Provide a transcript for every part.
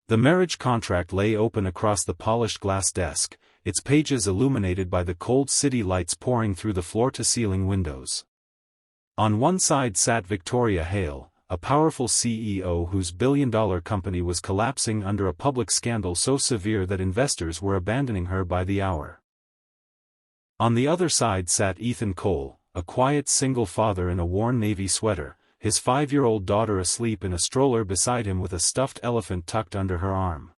The marriage contract lay open across the polished glass desk, its pages illuminated by the cold city lights pouring through the floor-to-ceiling windows. On one side sat Victoria Hale, a powerful CEO whose billion-dollar company was collapsing under a public scandal so severe that investors were abandoning her by the hour. On the other side sat Ethan Cole, a quiet single father in a worn navy sweater, his 5-year-old daughter asleep in a stroller beside him with a stuffed elephant tucked under her arm.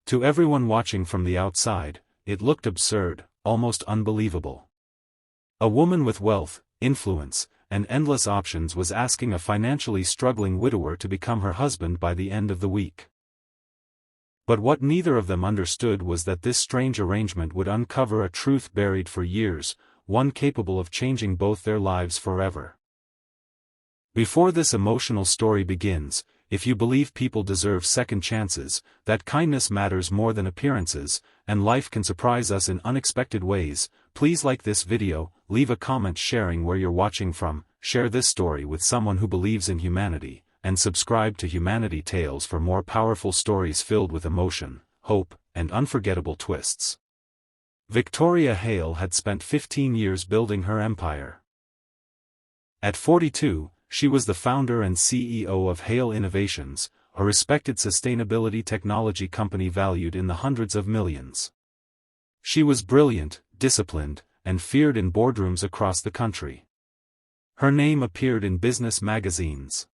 To everyone watching from the outside, it looked absurd, almost unbelievable. A woman with wealth, influence, and endless options was asking a financially struggling widower to become her husband by the end of the week. But what neither of them understood was that this strange arrangement would uncover a truth buried for years, one capable of changing both their lives forever. Before this emotional story begins, if you believe people deserve second chances, that kindness matters more than appearances, and life can surprise us in unexpected ways, please like this video, leave a comment sharing where you're watching from, share this story with someone who believes in humanity, and subscribe to Humanity Tales for more powerful stories filled with emotion, hope, and unforgettable twists. Victoria Hale had spent 15 years building her empire. At 42, she was the founder and CEO of Hale Innovations, a respected sustainability technology company valued in the hundreds of millions. She was brilliant, disciplined, and feared in boardrooms across the country. Her name appeared in business magazines.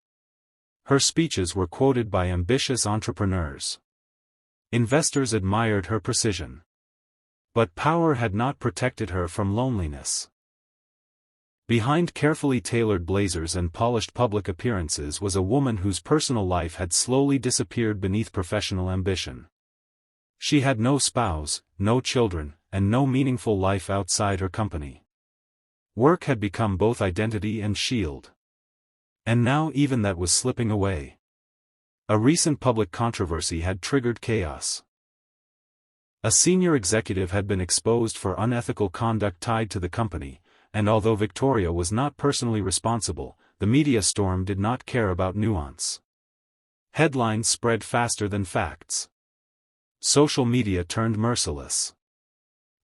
Her speeches were quoted by ambitious entrepreneurs. Investors admired her precision. But power had not protected her from loneliness. Behind carefully tailored blazers and polished public appearances was a woman whose personal life had slowly disappeared beneath professional ambition. She had no spouse, no children, and no meaningful life outside her company. Work had become both identity and shield. And now even that was slipping away. A recent public controversy had triggered chaos. A senior executive had been exposed for unethical conduct tied to the company, and although Victoria was not personally responsible, the media storm did not care about nuance. Headlines spread faster than facts. Social media turned merciless.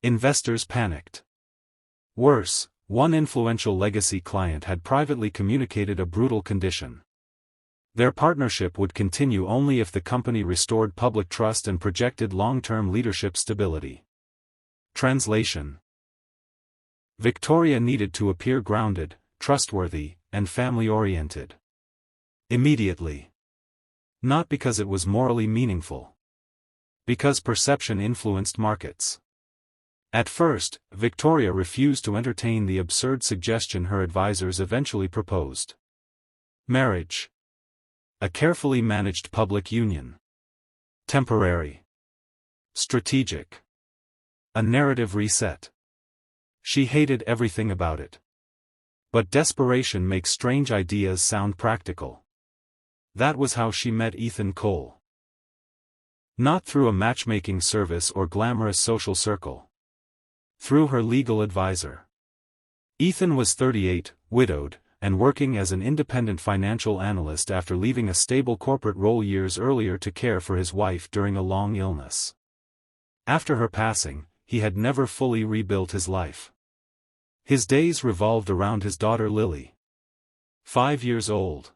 Investors panicked. Worse, one influential legacy client had privately communicated a brutal condition. Their partnership would continue only if the company restored public trust and projected long-term leadership stability. Translation: Victoria needed to appear grounded, trustworthy, and family-oriented. Immediately. Not because it was morally meaningful. Because perception influenced markets. At first, Victoria refused to entertain the absurd suggestion her advisors eventually proposed. Marriage. A carefully managed public union. Temporary. Strategic. A narrative reset. She hated everything about it. But desperation makes strange ideas sound practical. That was how she met Ethan Cole. Not through a matchmaking service or glamorous social circle. Through her legal advisor. Ethan was 38, widowed, and working as an independent financial analyst after leaving a stable corporate role years earlier to care for his wife during a long illness. After her passing, he had never fully rebuilt his life. His days revolved around his daughter Lily. 5 years old.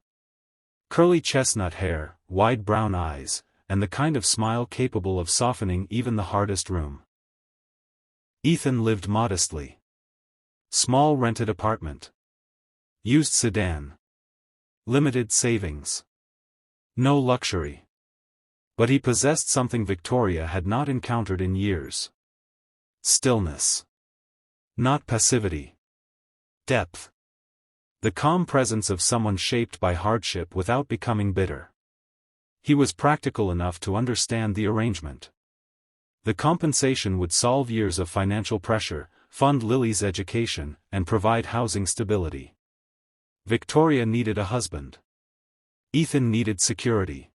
Curly chestnut hair, wide brown eyes, and the kind of smile capable of softening even the hardest room. Ethan lived modestly. Small rented apartment. Used sedan. Limited savings. No luxury. But he possessed something Victoria had not encountered in years. Stillness. Not passivity. Depth. The calm presence of someone shaped by hardship without becoming bitter. He was practical enough to understand the arrangement. The compensation would solve years of financial pressure, fund Lily's education, and provide housing stability. Victoria needed a husband. Ethan needed security.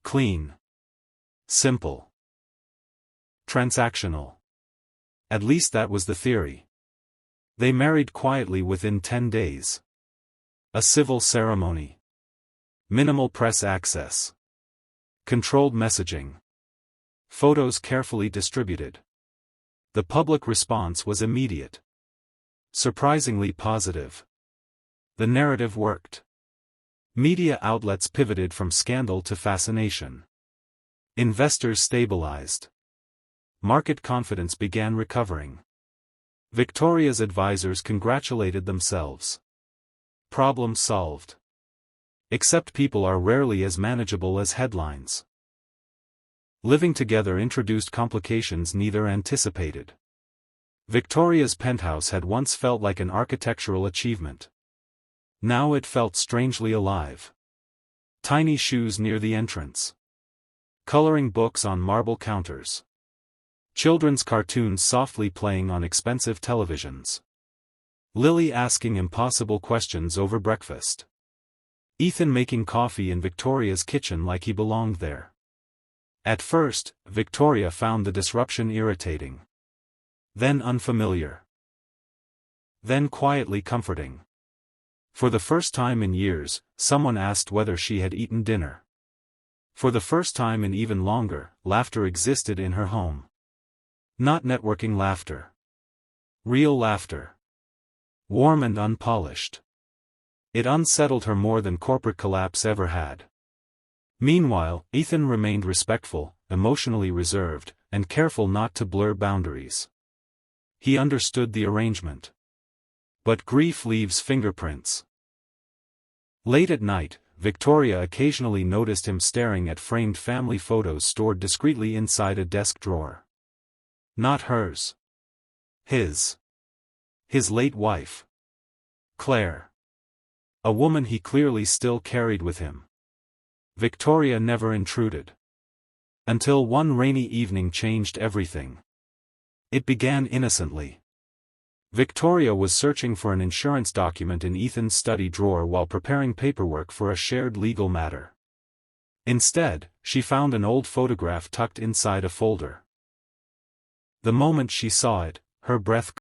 Clean. Simple. Transactional. At least that was the theory. They married quietly within 10 days. A civil ceremony. Minimal press access. Controlled messaging. Photos carefully distributed. The public response was immediate. Surprisingly positive. The narrative worked. Media outlets pivoted from scandal to fascination. Investors stabilized. Market confidence began recovering. Victoria's advisors congratulated themselves. Problem solved. Except people are rarely as manageable as headlines. Living together introduced complications neither anticipated. Victoria's penthouse had once felt like an architectural achievement. Now it felt strangely alive. Tiny shoes near the entrance. Coloring books on marble counters. Children's cartoons softly playing on expensive televisions. Lily asking impossible questions over breakfast. Ethan making coffee in Victoria's kitchen like he belonged there. At first, Victoria found the disruption irritating. Then unfamiliar. Then quietly comforting. For the first time in years, someone asked whether she had eaten dinner. For the first time in even longer, laughter existed in her home. Not networking laughter. Real laughter. Warm and unpolished. It unsettled her more than corporate collapse ever had. Meanwhile, Ethan remained respectful, emotionally reserved, and careful not to blur boundaries. He understood the arrangement. But grief leaves fingerprints. Late at night, Victoria occasionally noticed him staring at framed family photos stored discreetly inside a desk drawer. Not hers. His. His late wife. Claire. A woman he clearly still carried with him. Victoria never intruded. Until one rainy evening changed everything. It began innocently. Victoria was searching for an insurance document in Ethan's study drawer while preparing paperwork for a shared legal matter. Instead, she found an old photograph tucked inside a folder. The moment she saw it, her breath